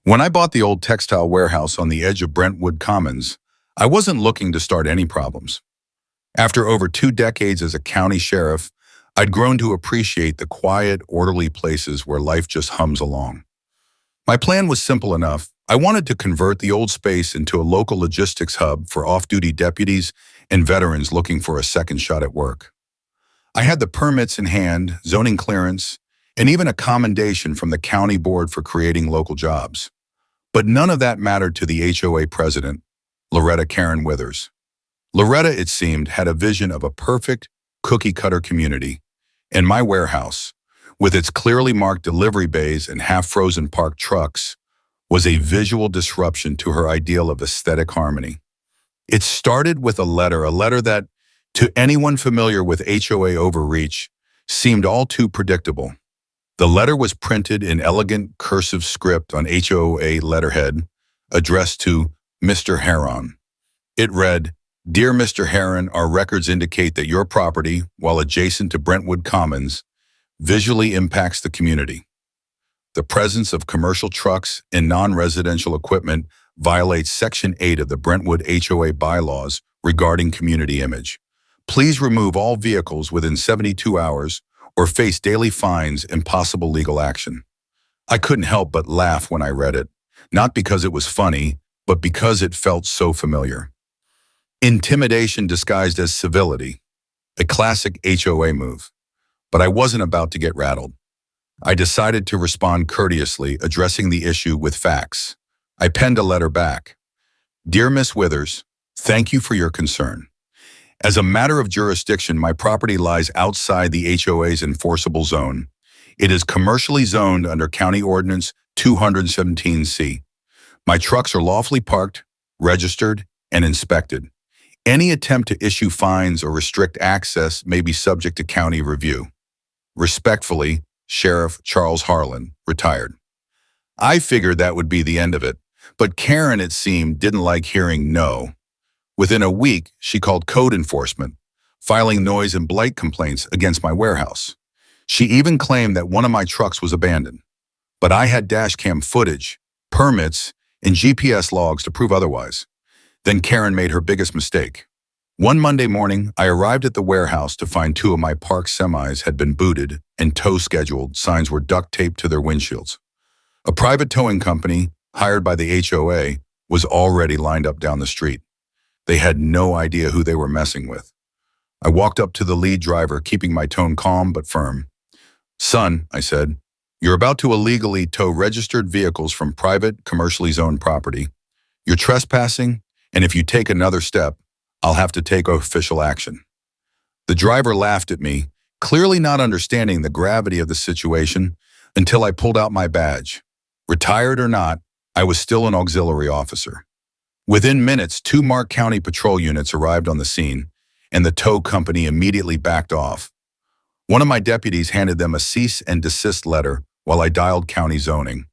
When I bought the old textile warehouse on the edge of Brentwood Commons, I wasn't looking to start any problems. After over 2 decades as a county sheriff, I'd grown to appreciate the quiet, orderly places where life just hums along. My plan was simple enough. I wanted to convert the old space into a local logistics hub for off-duty deputies and veterans looking for a second shot at work. I had the permits in hand, zoning clearance, and even a commendation from the county board for creating local jobs. But none of that mattered to the HOA president, Loretta Karen Withers. Loretta, it seemed, had a vision of a perfect, cookie-cutter community, and my warehouse, with its clearly marked delivery bays and half-frozen parked trucks, was a visual disruption to her ideal of aesthetic harmony. It started with a letter that, to anyone familiar with HOA overreach, seemed all too predictable. The letter was printed in elegant cursive script on HOA letterhead, addressed to Mr. Heron. It read, "Dear Mr. Heron, our records indicate that your property, while adjacent to Brentwood Commons, visually impacts the community. The presence of commercial trucks and non-residential equipment violates Section 8 of the Brentwood HOA bylaws regarding community image. Please remove all vehicles within 72 hours or face daily fines and possible legal action." I couldn't help but laugh when I read it, not because it was funny, but because it felt so familiar. Intimidation disguised as civility, a classic HOA move. But I wasn't about to get rattled. I decided to respond courteously, addressing the issue with facts. I penned a letter back. "Dear Miss Withers, thank you for your concern. As a matter of jurisdiction, my property lies outside the HOA's enforceable zone. It is commercially zoned under County Ordinance 217C. My trucks are lawfully parked, registered, and inspected. Any attempt to issue fines or restrict access may be subject to county review. Respectfully, Sheriff Charles Harlan, retired." I figured that would be the end of it, but Karen, it seemed, didn't like hearing no. Within a week, she called code enforcement, filing noise and blight complaints against my warehouse. She even claimed that one of my trucks was abandoned. But I had dashcam footage, permits, and GPS logs to prove otherwise. Then Karen made her biggest mistake. One Monday morning, I arrived at the warehouse to find 2 of my parked semis had been booted and tow scheduled. Signs were duct taped to their windshields. A private towing company, hired by the HOA, was already lined up down the street. They had no idea who they were messing with. I walked up to the lead driver, keeping my tone calm but firm. "Son," I said, "you're about to illegally tow registered vehicles from private, commercially zoned property. You're trespassing, and if you take another step, I'll have to take official action." The driver laughed at me, clearly not understanding the gravity of the situation, until I pulled out my badge. Retired or not, I was still an auxiliary officer. Within minutes, 2 Mark County patrol units arrived on the scene, and the tow company immediately backed off. One of my deputies handed them a cease and desist letter while I dialed county zoning.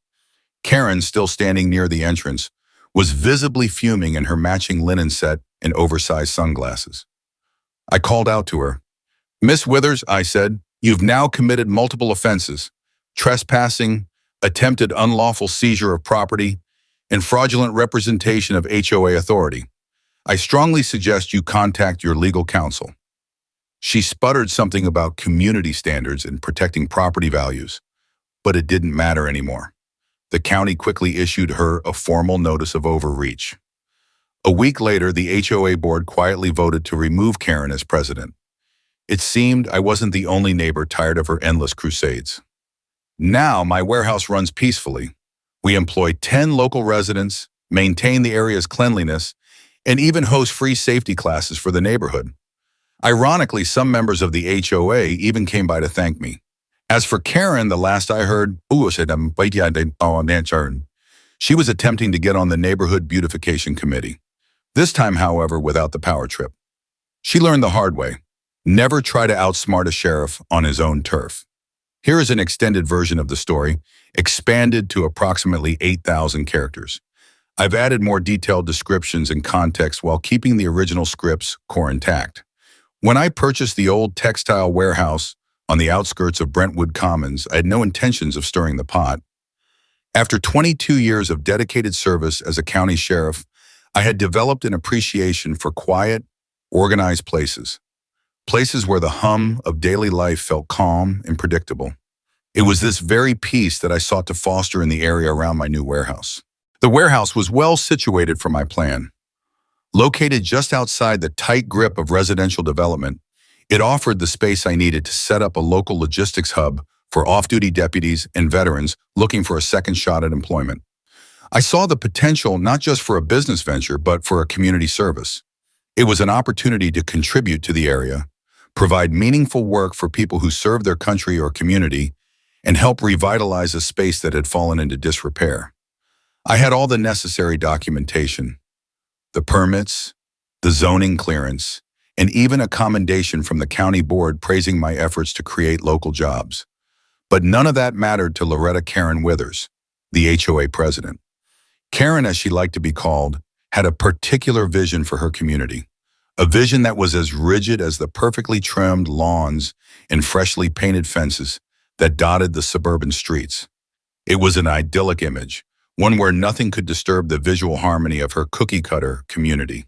Karen, still standing near the entrance, was visibly fuming in her matching linen set and oversized sunglasses. I called out to her. "Miss Withers," I said, "you've now committed multiple offenses: trespassing, attempted unlawful seizure of property, and fraudulent representation of HOA authority. I strongly suggest you contact your legal counsel." She sputtered something about community standards and protecting property values, but it didn't matter anymore. The county quickly issued her a formal notice of overreach. A week later, the HOA board quietly voted to remove Karen as president. It seemed I wasn't the only neighbor tired of her endless crusades. Now my warehouse runs peacefully. We employ 10 local residents, maintain the area's cleanliness, and even host free safety classes for the neighborhood. Ironically, some members of the HOA even came by to thank me. As for Karen, the last I heard, she was attempting to get on the neighborhood beautification committee. This time, however, without the power trip. She learned the hard way. Never try to outsmart a sheriff on his own turf. Here is an extended version of the story, expanded to approximately 8,000 characters. I've added more detailed descriptions and context while keeping the original script's core intact. When I purchased the old textile warehouse on the outskirts of Brentwood Commons, I had no intentions of stirring the pot. After 22 years of dedicated service as a county sheriff, I had developed an appreciation for quiet, organized places. Places where the hum of daily life felt calm and predictable. It was this very peace that I sought to foster in the area around my new warehouse. The warehouse was well situated for my plan. Located just outside the tight grip of residential development, it offered the space I needed to set up a local logistics hub for off-duty deputies and veterans looking for a second shot at employment. I saw the potential not just for a business venture, but for a community service. It was an opportunity to contribute to the area, provide meaningful work for people who serve their country or community, and help revitalize a space that had fallen into disrepair. I had all the necessary documentation, the permits, the zoning clearance, and even a commendation from the county board praising my efforts to create local jobs. But none of that mattered to Loretta Karen Withers, the HOA president. Karen, as she liked to be called, had a particular vision for her community, a vision that was as rigid as the perfectly trimmed lawns and freshly painted fences that dotted the suburban streets. It was an idyllic image, one where nothing could disturb the visual harmony of her cookie-cutter community.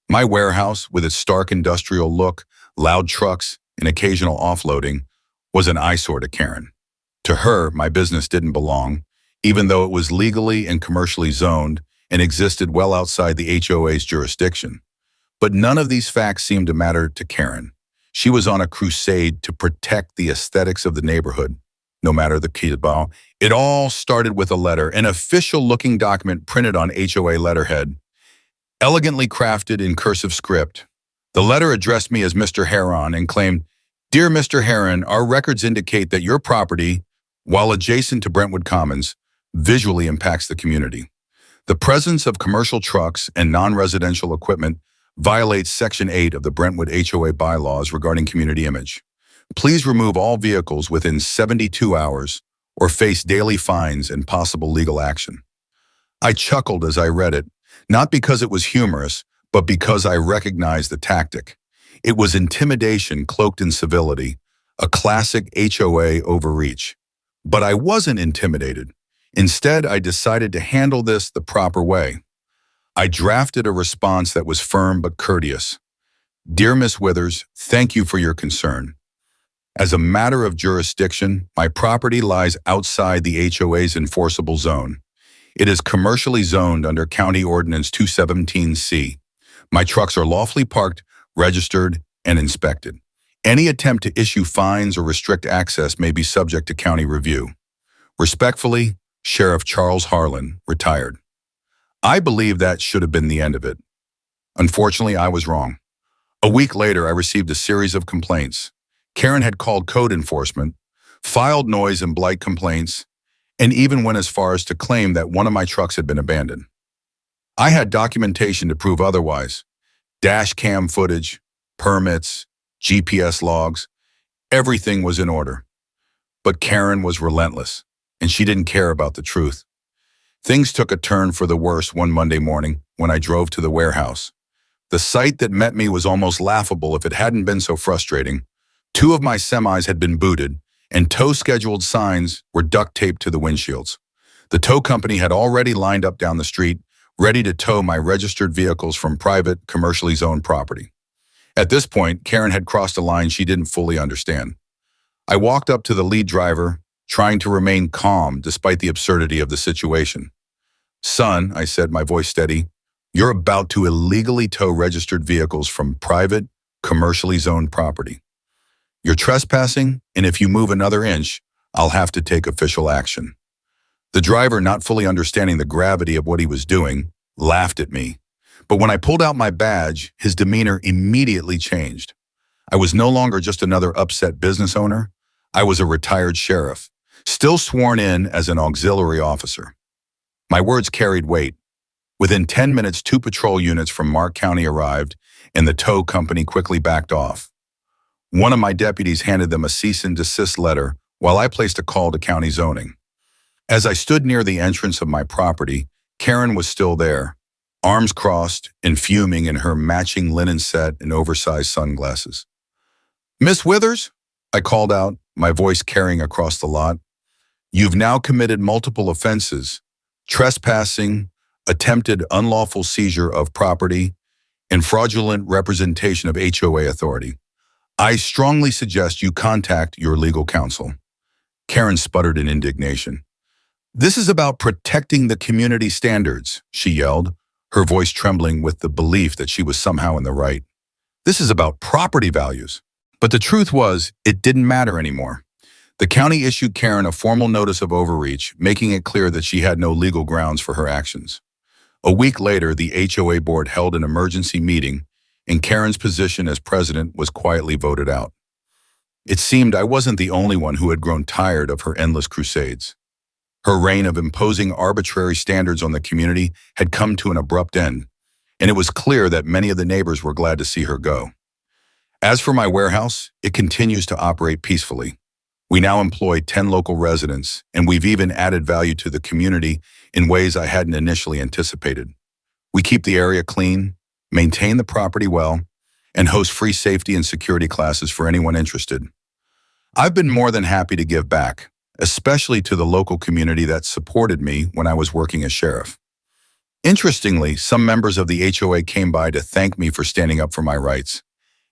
My warehouse, with its stark industrial look, loud trucks, and occasional offloading, was an eyesore to Karen. To her, my business didn't belong, even though it was legally and commercially zoned and existed well outside the HOA's jurisdiction. But none of these facts seemed to matter to Karen. She was on a crusade to protect the aesthetics of the neighborhood, no matter the kidball. It all started with a letter, an official-looking document printed on HOA letterhead, elegantly crafted in cursive script. The letter addressed me as Mr. Heron and claimed, "Dear Mr. Heron, our records indicate that your property, while adjacent to Brentwood Commons, visually impacts the community. The presence of commercial trucks and non-residential equipment violates Section 8 of the Brentwood HOA bylaws regarding community image. Please remove all vehicles within 72 hours or face daily fines and possible legal action." I chuckled as I read it, not because it was humorous, but because I recognized the tactic. It was intimidation cloaked in civility, a classic HOA overreach. But I wasn't intimidated. Instead, I decided to handle this the proper way. I drafted a response that was firm but courteous. "Dear Miss Withers, thank you for your concern. As a matter of jurisdiction, my property lies outside the HOA's enforceable zone. It is commercially zoned under County Ordinance 217C. My trucks are lawfully parked, registered, and inspected. Any attempt to issue fines or restrict access may be subject to county review. Respectfully, Sheriff Charles Harlan, retired." I believe that should have been the end of it. Unfortunately, I was wrong. A week later, I received a series of complaints. Karen had called code enforcement, filed noise and blight complaints, and even went as far as to claim that one of my trucks had been abandoned. I had documentation to prove otherwise. Dash cam footage, permits, GPS logs, everything was in order. But Karen was relentless, and she didn't care about the truth. Things took a turn for the worse one Monday morning when I drove to the warehouse. The sight that met me was almost laughable if it hadn't been so frustrating. 2 of my semis had been booted, and tow-scheduled signs were duct-taped to the windshields. The tow company had already lined up down the street, ready to tow my registered vehicles from private, commercially zoned property. At this point, Karen had crossed a line she didn't fully understand. I walked up to the lead driver, trying to remain calm despite the absurdity of the situation. "Son," I said, my voice steady, "you're about to illegally tow registered vehicles from private, commercially zoned property. You're trespassing, and if you move another inch, I'll have to take official action." The driver, not fully understanding the gravity of what he was doing, laughed at me. But when I pulled out my badge, his demeanor immediately changed. I was no longer just another upset business owner. I was a retired sheriff, still sworn in as an auxiliary officer. My words carried weight. Within 10 minutes, 2 patrol units from Mark County arrived, and the tow company quickly backed off. One of my deputies handed them a cease and desist letter while I placed a call to county zoning. As I stood near the entrance of my property, Karen was still there, arms crossed and fuming in her matching linen set and oversized sunglasses. "Miss Withers?" I called out, my voice carrying across the lot. You've now committed multiple offenses: trespassing, attempted unlawful seizure of property, and fraudulent representation of HOA authority. I strongly suggest you contact your legal counsel." Karen sputtered in indignation. "This is about protecting the community standards," she yelled, her voice trembling with the belief that she was somehow in the right. "This is about property values." But the truth was, it didn't matter anymore. The county issued Karen a formal notice of overreach, making it clear that she had no legal grounds for her actions. A week later, the HOA board held an emergency meeting, and Karen's position as president was quietly voted out. It seemed I wasn't the only one who had grown tired of her endless crusades. Her reign of imposing arbitrary standards on the community had come to an abrupt end, and it was clear that many of the neighbors were glad to see her go. As for my warehouse, it continues to operate peacefully. We now employ 10 local residents, and we've even added value to the community in ways I hadn't initially anticipated. We keep the area clean, maintain the property well, and host free safety and security classes for anyone interested. I've been more than happy to give back, especially to the local community that supported me when I was working as sheriff. Interestingly, some members of the HOA came by to thank me for standing up for my rights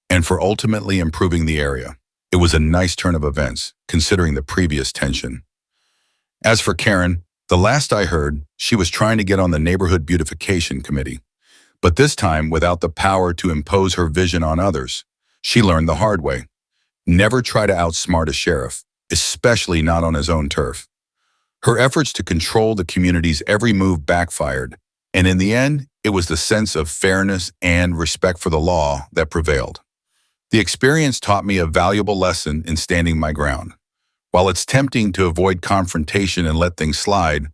and for ultimately improving the area. It was a nice turn of events, considering the previous tension. As for Karen, the last I heard, she was trying to get on the neighborhood beautification committee. But this time, without the power to impose her vision on others, she learned the hard way. Never try to outsmart a sheriff, especially not on his own turf. Her efforts to control the community's every move backfired, and in the end, it was the sense of fairness and respect for the law that prevailed. The experience taught me a valuable lesson in standing my ground. While it's tempting to avoid confrontation and let things slide,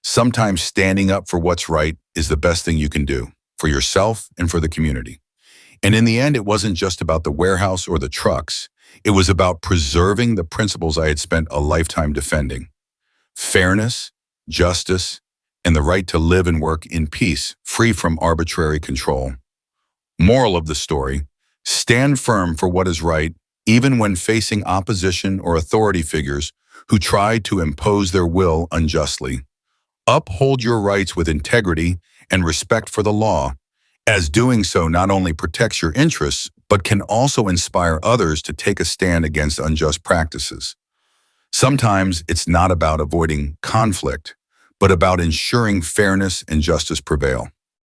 sometimes standing up for what's right is the best thing you can do, for yourself and for the community. And in the end, it wasn't just about the warehouse or the trucks. It was about preserving the principles I had spent a lifetime defending: fairness, justice, and the right to live and work in peace, free from arbitrary control. Moral of the story: stand firm for what is right, even when facing opposition or authority figures who try to impose their will unjustly. Uphold your rights with integrity and respect for the law, as doing so not only protects your interests, but can also inspire others to take a stand against unjust practices. Sometimes it's not about avoiding conflict, but about ensuring fairness and justice prevail.